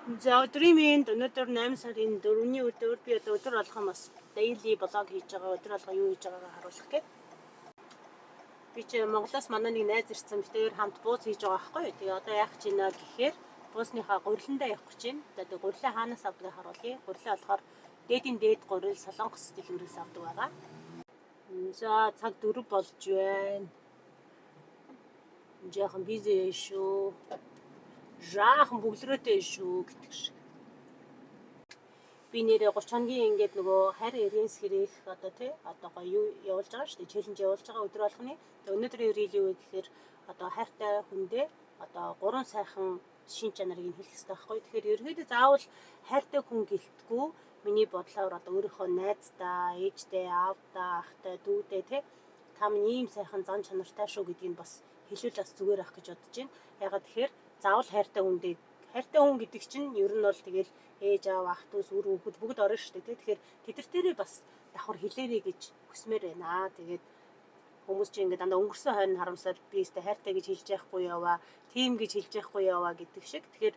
За өдрийн минь өнөөдөр 8 сарын 4-ний өдөр би одоо өдөр болгон бас daily блог хийж байгаа. Өдөр болгон юу хийж байгаагаа харуулах гээд. Би ч Монголоос манай нэг найз ирсэн битээр хамт бууз хийж байгаа байхгүй. Тэгээ одоо яах гэж байна гэхээр буусныхаа гуриландаа явах гэж байна. Тэгээ гурилаа хаанаас авдгийг харуулъя. Гурилаа болохоор дээдийн дээд гурил Солонгос дэлгүүрээс авдаг байгаа. За цаг 4 болж байна. Жаахан бизи шүү. Жаахан бүглэрөөтэй шүү гэдэг шиг. Би нэрээ 30 хоногийн ингээд нөгөө харь эргэнс хэрэг одоо тий одоо гоё явуулж байгаа шүү дээ. Челленж явуулж байгаа өдөр болгоны. Тэгээ өнөөдрийн рил юу вэ гэхээр одоо хайртай хүндээ одоо 3 сайхан шин чанарыг хэлэх хэрэгтэй байхгүй. Тэгэхээр ерөөдөө заавал хайртай хүн гэлтгүү миний бодлоор одоо өөрийнхөө найздаа, ээжтэй, аавдаа, ахтай, дүүдээ тий та минь ийм сайхан зан чанартай шүү гэдгийг бас хэлвэл бас зүгээр ах гэж бодож байна. Ягаад тэгэхээр заавал хайртай хүн гэдэг чинь ер нь бол тэгэл ээж аав ах дүүс үр хүүхэд бүгд орно шүү дээ. Тэгэхээр тэдэртэрээ бас давхар хэлээрэй гэж хүсмээр байна. Тэгээд хүмүүс чинь ингээд дандаа өнгөрсөн хойно харамсаад би өстэй хайртай гэж хэлж яахгүй яваа, тим гэж хэлж яахгүй яваа гэдэг шиг. Тэгэхээр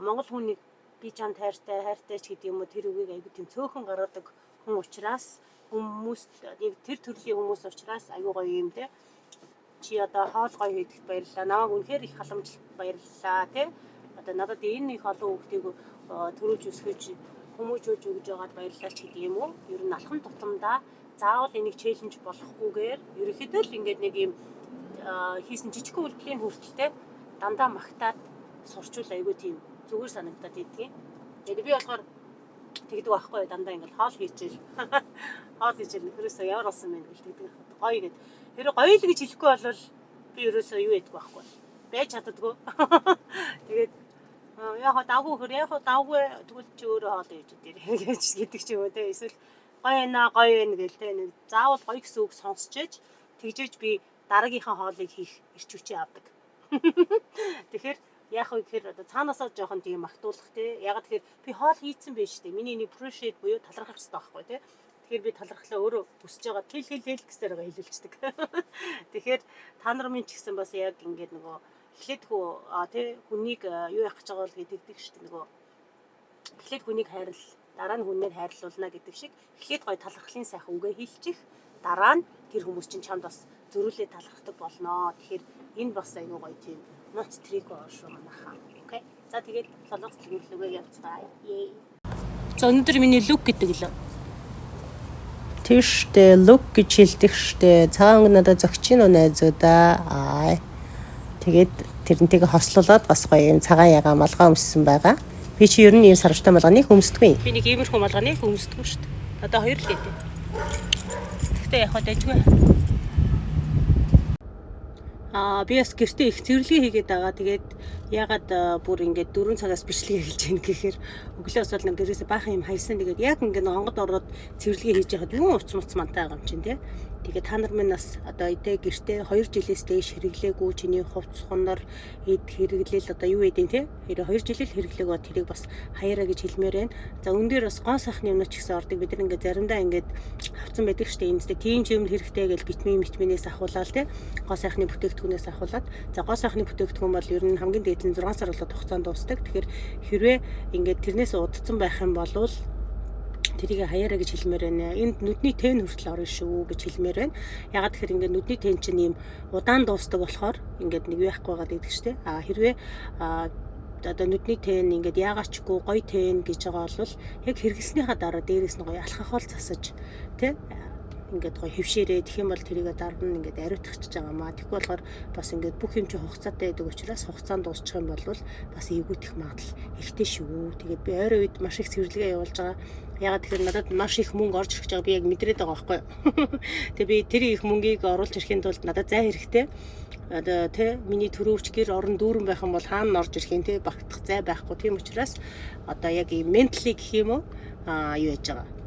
монгол хүнийг би чамд хайртай ч гэдэг юм уу тэр үгийг айгүй тийм цөөхөн гаргадаг хүн учраас хүмүүс тэр төрлийн хүмүүс учраас айгүй гоё юм те. Чи одоо хоол гоё хийдэгт баярлалаа. Намайг үнэхээр их халамжилт баярлалаа тий. Одоо надад энэ их олон хүүхдийг төрүүлж өсгөж хүмүүжүүлж өгж байгаад баярлалаа ч гэдэг юм уу. Ер нь алхам тутамдаа заавал энийг челленж болохгүйгээр ерөөхдөө л ингээд нэг юм хийсэн жижиг үйлдэлийн хүртэлтэй дандаа магтаад сурчвал айгүй тийм зүгээр санагдаад идэгин. Тэгээд би болохоор тэгдэг байхгүй дандаа ингээд хоол хийчихэл ерөөсөө ямар болсон бэ гэж тэгдэг гоё гэдэг. Тэр гоё л гэж хэлэхгүй болвол би ерөөсөө юу яддаг байхгүй. Байж чаддаггүй. Тэгээд яг дагуу тэгвэл чи өөрөө хоол хийж идэрэй гэж гэдэг ч юм уу те. Эсвэл гоё байна гэл те. Нэг заавал гоё гэсэн үг сонсчээж тэгжээж би дараагийнхаа хоолыг хийх эрч хүчээ авдаг. Тэгэхээр яг уу гэхээр одоо цаанаасаа жоохон тийм магтуулах те. Ягаад тэгэхээр би хоол хийцэн байж штэ. Миний нэг appreciate буюу талархах хэрэгтэй байхгүй те. Тэгэхээр би талархлаа өөрөө хүсэж байгаа хэл гэсээр байгаа хэлүүлцдэг. Тэгэхээр та нар минь ч гэсэн бас яг ингээд нөгөө эхлэдгүү тий хүнийг юу яах гэж байгаа бол гэдэг шүү дээ нөгөө эхлээд хүнийг хайрлал дараа нь хүнээр хайрлуулна гэдэг шиг эхлээд гоё талархлын сайхан үгээ хэлчих дараа нь тэр хүмүүс чинь чамд бас зөрүүлээ талархдаг болноо. Тэгэхээр энэ бас айгүй гоё тийм нууц трик шүү манайхаа. Окей. За тэгээд солонгос дэлгүүрлүүгээ явцгаая. За өнөөдөр миний лук гэдэг л Тийштэй лук гэж хэлдэг штэ. Цагаан надад зөгч нь найзуудаа. Тэгээд тэрнтэйгээ хослуулаад бас гоё юм цагаан ягаан малгай өмссөн байгаа. Би чи ер нь ийм сарвчтай малгайныг өмсдөггүй. Би нэг иймэрхүү малгайныг өмсдөггүй штэ. Одоо 2 л гэдэг. Гэхдээ яг хаа дайггүй. Би бас гэртээ их цэвэрлэгээ хийгээд байгаа. Тэгээд ягаад бүр ингээд 4 цагаас бичлэгээ хийж гин гэхээр өглөөс бол гэрээсээ баахан юм хайсан. Тэгээд яг ингээд онгод ороод цэвэрлэгээ хийж яхад юу уц мантай байгаа юм чинь тий. Тэгээд та нар минь бас одоо идэ гэртээ 2 жилээс дээш хэрэглээгүй чиний хувцс хонор эд хэрэглээл одоо юу гэдэг тий. 2 жилэл хэрэглээгөө тэрийг бас хаяараа гэж хэлмээр байна. За өндөр бас гоо сайхны юмнууд ч гэсэн ордог. Бид нар ингээд заримдаа ингээд хавцсан байдаг штэ. Энэстэй тийм ч юм хэрэгтэй гэж витаминээс ахуулаад тий. Гоо сайхны бүтээгдэхүүнээс ахуулаад. За гоо сайхны бүтээгдэхүүн бол ер нь хамгийн дээд нь 6 сар болоод хугацаанд дуусдаг. Тэгэхээр хэрвээ ингээд тэрнээс удацсан байх юм бол тэрийг хаяараа гэж хэлмээр байна. Энд нүдний тэн хүртэл орно шүү гэж хэлмээр байна. Ягаад тэгэхээр ингээд нүдний тэн чинь ийм удаан дуустдаг болохоор ингээд нэг яахгүй байгаа гэдэг чинь. Хэрвээ одоо нүдний тэн ингээд яагаачгүй гоё тэн гэж байгаа бол яг хэрэглэснийхаа дараа дээрээс нь гоё алхах хол засаж тий ингээд гоё хөвшөөрэй тэгэх юм бол тэрийг дараа нь ингээд ариутгахж байгаа маа. Тэгэхгүй болохоор бас ингээд бүх юм чи хугацаатай байдаг учраас хугацаанд дуусчих юм бол бас эвгүйдэх магадлал ихтэй шүү. Тэгээд би ойрын үед маш их цэвэрлэгээ явуулж байгаа. Ягаад тэгэхээр надад маш их мөнгө орж ирж байгааг би яг мэдрээд байгаа байхгүй юу. Тэгээ би тэр их мөнгийг оруулж ирэхийн тулд надад зай хэрэгтэй. Одоо тий миний төрөвч гэр орон дүүрэн байх юм бол хаана орж ирэх юм тий багтах зай байхгүй. Тийм учраас одоо яг ментали гэх юм уу юу яаж байгаа.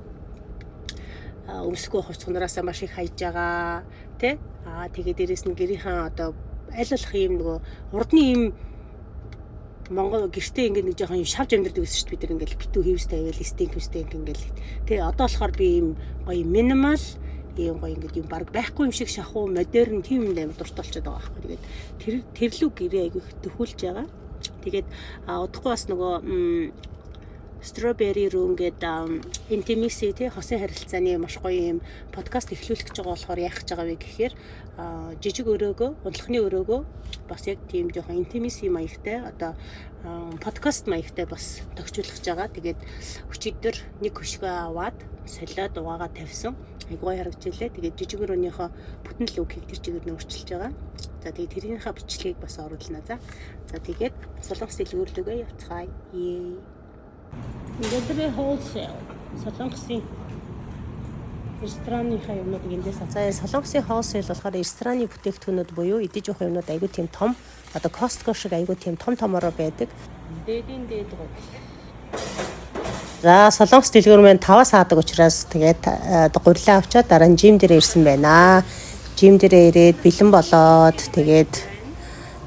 Өмсгөө хувцснараасаа маш их хайж байгаа тий тэгээд дээрэс нь гэрийнхаа одоо аль болох юм нөгөө урдны юм Монгол гэртээ ингээд нэг жоохон шавж амьдэрдэг гэсэн шүү дээ бид нар ингээд битүү хийвстэй байвал стейк ингээд тий одоо болохоор би юм гоё минимал ийм гоё ингээд юм баг байхгүй юм шиг шахуу модерн тийм юм амар дуртай болчиход байгаа байхгүй тэгээд тэрлүү гэрээ айгүй төхүүлж байгаа Тэгээд удахгүй бас нөгөө Strawberry Room гэдэг intimacy тий хосын харилцааны маш гоё юм подкаст эхлүүлэх гэж байгаа болохоор яах гэж байгаа вэ гэхээр жижиг өрөөгөө, ундлахны өрөөгөө бас яг тийм жоохон intimacy маягтай одоо подкаст маягтай бас төгсүүлэх гэж байгаа. Тэгээд өчигдөр нэг хөшгөө аваад солиод угаагаа тавьсан. Айгуу харагдж илээ. Тэгээд жижиг өрөөнийхөө бүтэн логик тэр чигээр нь өөрчилж байгаа. За тэгээд тэрийнхээ бичлэгийг бас оруулна. За тэгээд солонгос дэлгүүрлөгөө явцгаая. Ингээд wholesale солонгосын ресторанныхаа юмнуудыг эндээс авсан. Солонгосын wholesale болохоор рестораны бүтээгдэхүүнүүд буюу идэж уух юмнууд айгүй тийм том одоо Costco шиг айгүй тийм томороо байдаг. Дээдийн дээд гоо. За солонгос дэлгүүр маань 5-аас хаадаг учраас тэгээд гурилаа авчаад дараа нь жим дээр ирсэн байна. Жим дээр ирээд бэлэн болоод тэгээд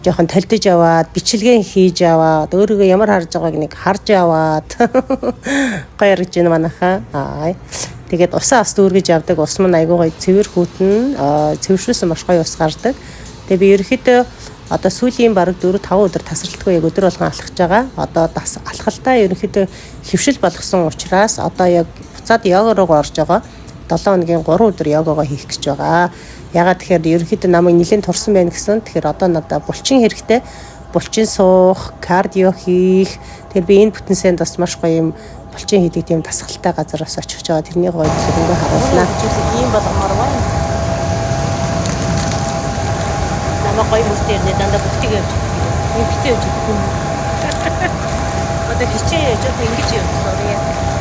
жоохон толдож аваад бичлэгээ хийж аваад өөрийгөө ямар харж байгааг нэг харж аваад гоё харж байна манайхаа. Тэгээд усаа бас дүүргэж авдаг. Ус мань айгуу гоё цэвэр хүүтэн цэвэршүүлсэн маш гоё ус гардаг. Тэгээд би ерөөхдөө одоо сүүлийн бараг 4-5 өдөр тасралтгүй яг өдөр болгон алхаж байгаа. Одоо алхалтаа ерөөхдөө хөвшил болгосон учраас одоо яг буцаад йога руу орж байгаа. 7 хоногийн 3 өдөр йогагоо хийх гэж байгаа. Ягаад тэгэхээр ерөнхийдөө намайг нэлээд турсан байна гэсэн. Тэгэхээр одоо надад булчин хэрэгтэй. Булчин суух, кардио хийх. Тэгэхээр би энэ бүтэн санд бас маш гоё юм булчин хийдэг тийм дасгалтай газар бас очих гэж байгаа. Тэрний гоё төлөвлөгөө харуулна. Ийм болгомоор байна. Намайг гоё мөртөө дандаа бүгтийг явж байгаа. Ингэсэн явж байгаа. Одоо хичээ явж байгаа ингэж явсан.